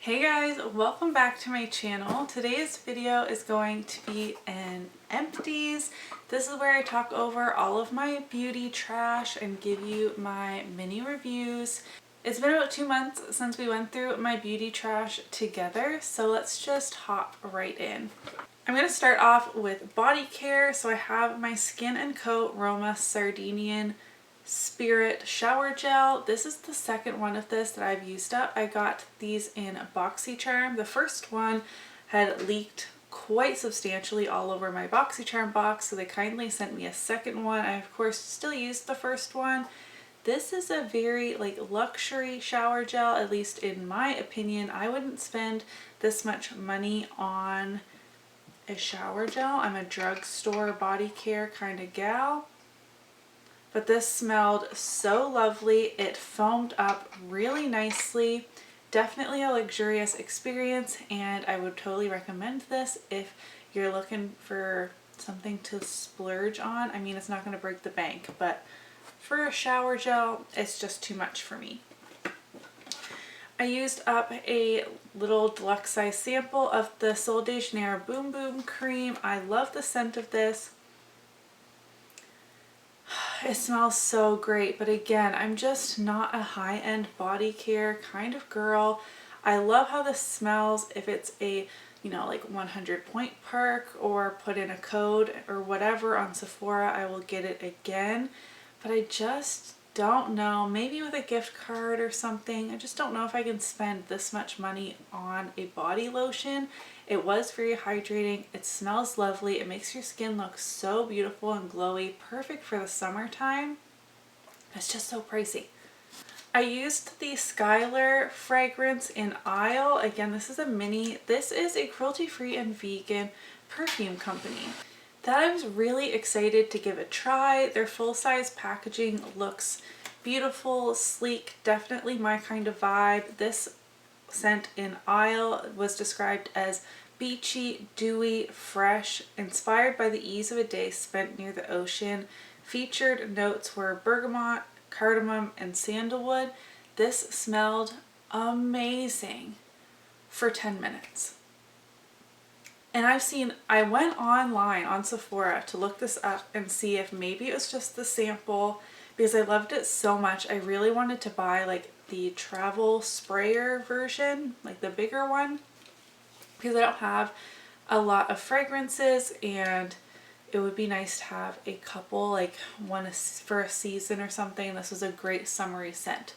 Hey guys, welcome back to my channel. Today's video is going to be an empties. This is where I talk over all of my beauty trash and give you my mini reviews. It's been about 2 months since we went through my beauty trash together, so let's just hop right in. I'm going to start off with body care. So I have my Skin & Co. Roma Sardinian Spirit shower gel. This is the second one of this that I've used up. I got these in BoxyCharm. The first one had leaked quite substantially all over my BoxyCharm box, so they kindly sent me a second one. I of course still used the first one. This is a very luxury shower gel, at least in my opinion. I wouldn't spend this much money on a shower gel. I'm a drugstore body care kind of gal. But this smelled so lovely. It foamed up really nicely. Definitely a luxurious experience, and I would totally recommend this if you're looking for something to splurge on. I mean, it's not going to break the bank, but for a shower gel, it's just too much for me. I used up a little deluxe size sample of the Sol de Janeiro Boom Boom Cream. I love the scent of this. It smells so great, but again, I'm just not a high-end body care kind of girl. I love how this smells if it's a, 100 point perk or put in a code or whatever on Sephora, I will get it again. But I just don't know, maybe with a gift card or something, I just don't know if I can spend this much money on a body lotion. It was very hydrating, it smells lovely, it makes your skin look so beautiful and glowy, perfect for the summertime. It's just so pricey. I used the Skylar fragrance in Isle. Again, this is a mini. This is a cruelty-free and vegan perfume company that I was really excited to give a try. Their full-size packaging looks beautiful, sleek, definitely my kind of vibe. This scent in Isle was described as beachy, dewy, fresh, inspired by the ease of a day spent near the ocean. Featured notes were bergamot, cardamom, and sandalwood. This smelled amazing for 10 minutes. And I went online on Sephora to look this up and see if maybe it was just the sample, because I loved it so much. I really wanted to buy the travel sprayer version, the bigger one, because I don't have a lot of fragrances and it would be nice to have a couple, one for a season or something. This was a great summery scent.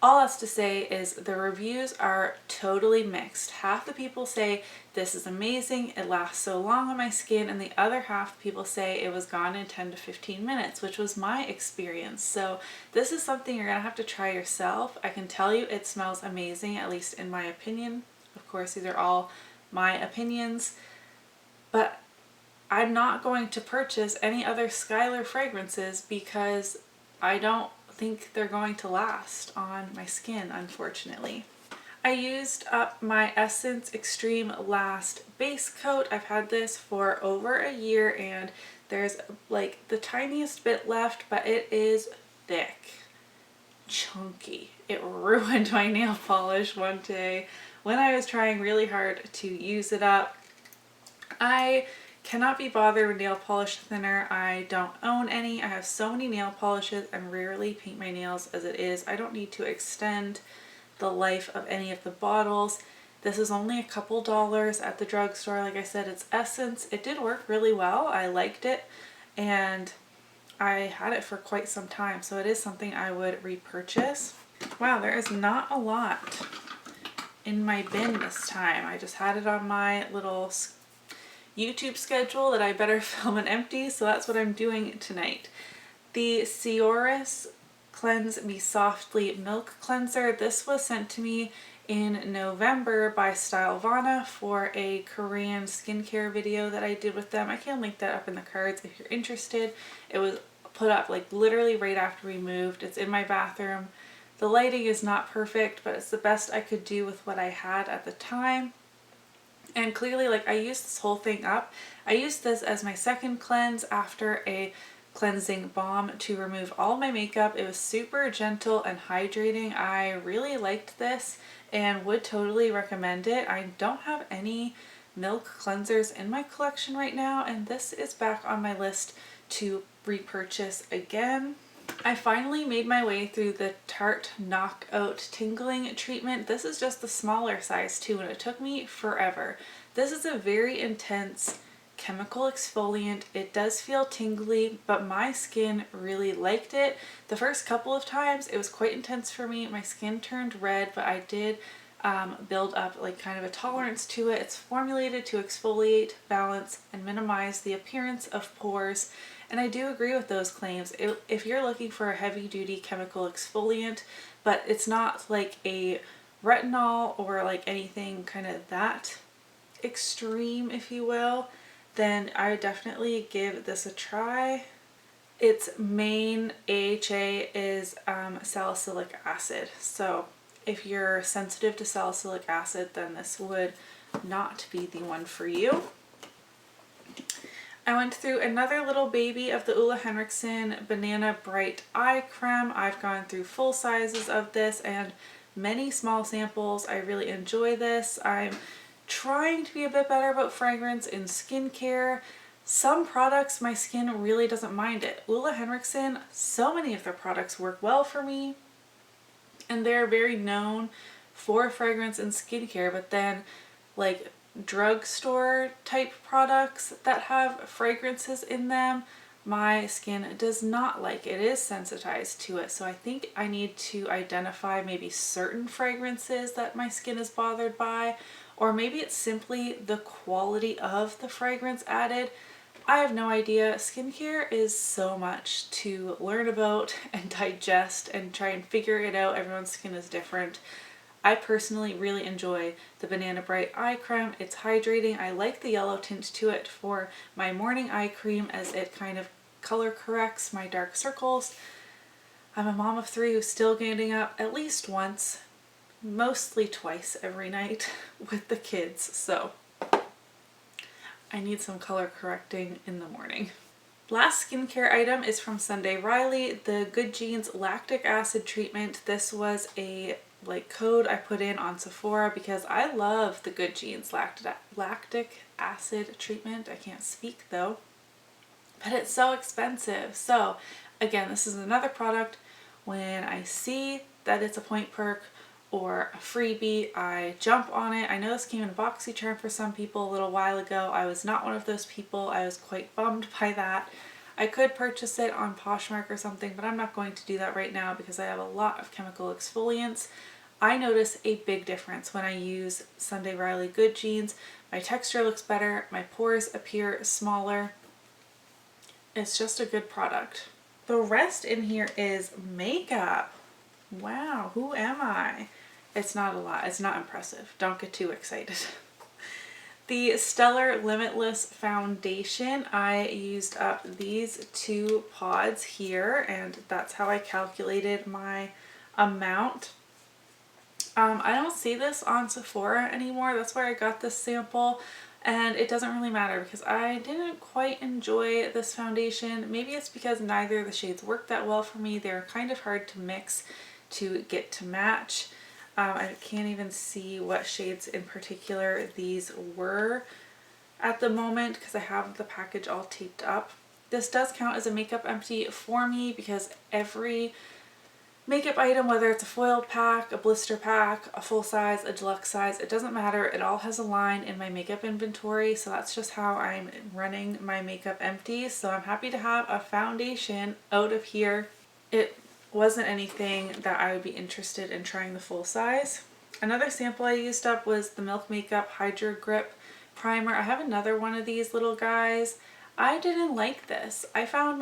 All that's to say is the reviews are totally mixed. Half the people say this is amazing, it lasts so long on my skin, and the other half people say it was gone in 10 to 15 minutes, which was my experience. So this is something you're gonna have to try yourself. I can tell you it smells amazing, at least in my opinion. Of course, these are all my opinions, but I'm not going to purchase any other Skylar fragrances because I don't think they're going to last on my skin, unfortunately. I used up my Essence Extreme Last Base Coat. I've had this for over a year and there's the tiniest bit left, but it is thick, chunky. It ruined my nail polish one day when I was trying really hard to use it up. I cannot be bothered with nail polish thinner. I don't own any. I have so many nail polishes and rarely paint my nails as it is. I don't need to extend the life of any of the bottles. This is only a couple dollars at the drugstore. Like I said, it's Essence. It did work really well. I liked it and I had it for quite some time, so it is something I would repurchase. Wow, there is not a lot in my bin this time. I just had it on my little YouTube schedule that I better film an empty, so that's what I'm doing tonight. The Sioris Cleanse Me Softly Milk Cleanser. This was sent to me in November by Stylevana for a Korean skincare video that I did with them. I can link that up in the cards if you're interested. It was put up literally right after we moved. It's in my bathroom. The lighting is not perfect, but it's the best I could do with what I had at the time. And clearly, I used this whole thing up. I used this as my second cleanse after a cleansing balm to remove all my makeup. It was super gentle and hydrating. I really liked this and would totally recommend it. I don't have any milk cleansers in my collection right now, and this is back on my list to repurchase again. I finally made my way through the Tarte Knockout Tingling Treatment. This is just the smaller size too, and it took me forever. This is a very intense chemical exfoliant. It does feel tingly, but my skin really liked it. The first couple of times it was quite intense for me. My skin turned red, but I did build up like kind of a tolerance to it. It's formulated to exfoliate, balance, and minimize the appearance of pores. And I do agree with those claims. If you're looking for a heavy duty chemical exfoliant, but it's not like a retinol or like anything kind of that extreme, if you will, then I would definitely give this a try. Its main AHA is salicylic acid. So if you're sensitive to salicylic acid, then this would not be the one for you. I went through another little baby of the Ole Henriksen Banana Bright Eye Creme. I've gone through full sizes of this and many small samples. I really enjoy this. I'm trying to be a bit better about fragrance in skincare. Some products my skin really doesn't mind it. Ole Henriksen, so many of their products work well for me, and they're very known for fragrance and skincare, but then like drugstore type products that have fragrances in them, my skin does not like. It is sensitized to it. So I think I need to identify maybe certain fragrances that my skin is bothered by, or maybe it's simply the quality of the fragrance added. I have no idea. Skincare is so much to learn about and digest and try and figure it out. Everyone's skin is different. I personally really enjoy the Banana Bright Eye Creme. It's hydrating. I like the yellow tint to it for my morning eye cream as it kind of color corrects my dark circles. I'm a mom of 3 who's still getting up at least once, mostly twice every night with the kids, so I need some color correcting in the morning. Last skincare item is from Sunday Riley, the Good Genes Lactic Acid Treatment. This was a code I put in on Sephora because I love the Good Genes lactic acid treatment. I can't speak though, but it's so expensive. So again, this is another product when I see that it's a point perk or a freebie, I jump on it. I know this came in a BoxyCharm for some people a little while ago. I was not one of those people. I was quite bummed by that. I could purchase it on Poshmark or something, but I'm not going to do that right now because I have a lot of chemical exfoliants. I notice a big difference when I use Sunday Riley Good Genes. My texture looks better, my pores appear smaller. It's just a good product. The rest in here is makeup. Wow, who am I? It's not a lot. It's not impressive. Don't get too excited. The Stellar Limitless Foundation, I used up these 2 pods here, and that's how I calculated my amount. I don't see this on Sephora anymore. That's where I got this sample, and it doesn't really matter because I didn't quite enjoy this foundation. Maybe it's because neither of the shades worked that well for me. They're kind of hard to mix to get to match. I can't even see what shades in particular these were at the moment because I have the package all taped up. This does count as a makeup empty for me because every makeup item, whether it's a foil pack, a blister pack, a full size, a deluxe size, it doesn't matter. It all has a line in my makeup inventory, so that's just how I'm running my makeup empties. So I'm happy to have a foundation out of here. It wasn't anything that I would be interested in trying the full size. Another sample I used up was the Milk Makeup Hydro Grip Primer. I have another one of these little guys. I didn't like this. I found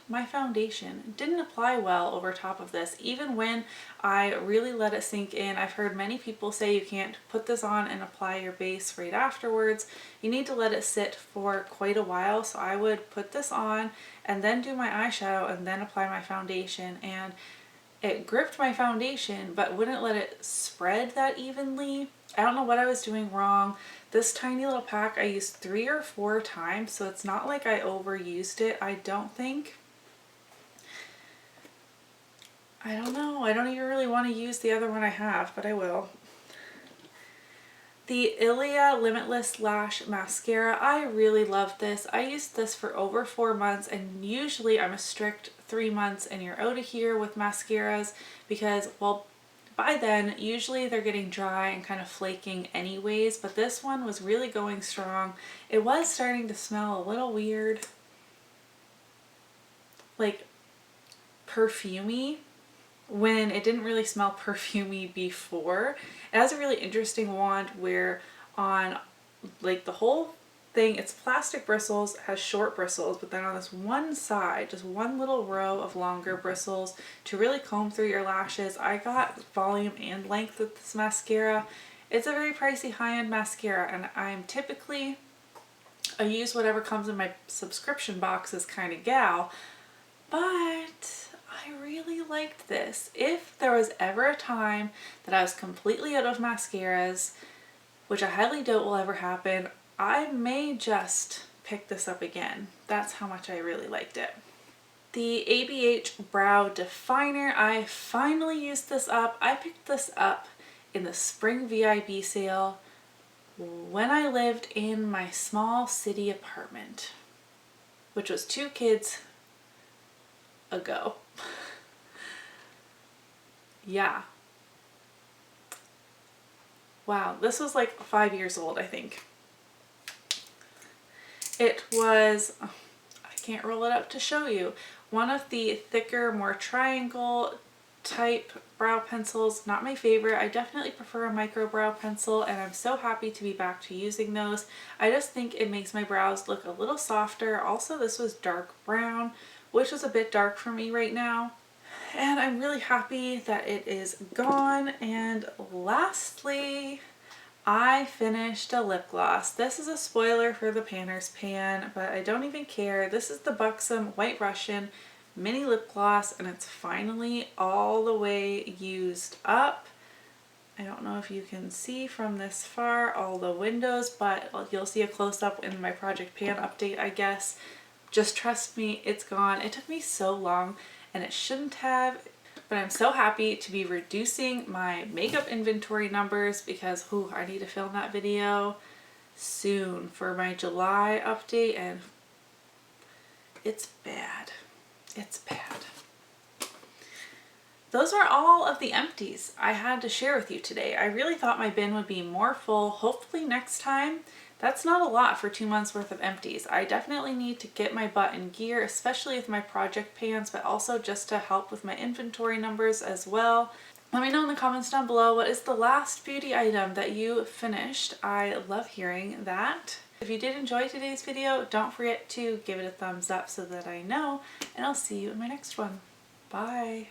my foundation didn't apply well over top of this, even when I really let it sink in. I've heard many people say you can't put this on and apply your base right afterwards. You need to let it sit for quite a while. So I would put this on and then do my eyeshadow and then apply my foundation, and it gripped my foundation but wouldn't let it spread that evenly. I don't know what I was doing wrong. This tiny little pack I used 3 or 4 times, so it's not like I overused it, I don't think. I don't know. I don't even really want to use the other one I have, but I will. The Limitless Lash Mascara. I really love this. I used this for over 4 months, and usually I'm a strict 3 months and you're out of here with mascaras because, well, by then usually they're getting dry and kind of flaking anyways, but this one was really going strong. It was starting to smell a little weird, like perfumey, when it didn't really smell perfumey before. It has a really interesting wand where on like the whole thing, it's plastic bristles, has short bristles, but then on this one side, just one little row of longer bristles to really comb through your lashes. I got volume and length with this mascara. It's a very pricey high-end mascara, and I'm typically a use whatever comes in my subscription boxes kind of gal, but I really liked this. If there was ever a time that I was completely out of mascaras, which I highly doubt will ever happen, I may just pick this up again. That's how much I really liked it. The ABH Brow Definer, I finally used this up. I picked this up in the spring VIB sale when I lived in my small city apartment, which was 2 kids ago. Yeah. Wow, this was like 5 years old, I think. It was, oh, I can't roll it up to show you, one of the thicker, more triangle type brow pencils. Not my favorite. I definitely prefer a micro brow pencil, and I'm so happy to be back to using those. I just think it makes my brows look a little softer. Also, this was dark brown, which is a bit dark for me right now. And I'm really happy that it is gone. And lastly, I finished a lip gloss. This is a spoiler for the Panner's pan, but I don't even care. This is the Buxom White Russian mini lip gloss, and it's finally all the way used up. I don't know if you can see from this far all the windows, but you'll see a close-up in my Project Pan update, I guess. Just trust me, it's gone. It took me so long, and it shouldn't have, but I'm so happy to be reducing my makeup inventory numbers because, ooh, I need to film that video soon for my July update, and it's bad. It's bad. Those are all of the empties I had to share with you today. I really thought my bin would be more full. Hopefully next time. That's not a lot for 2 months worth of empties. I definitely need to get my butt in gear, especially with my project pans, but also just to help with my inventory numbers as well. Let me know in the comments down below, what is the last beauty item that you finished? I love hearing that. If you did enjoy today's video, don't forget to give it a thumbs up so that I know, and I'll see you in my next one. Bye.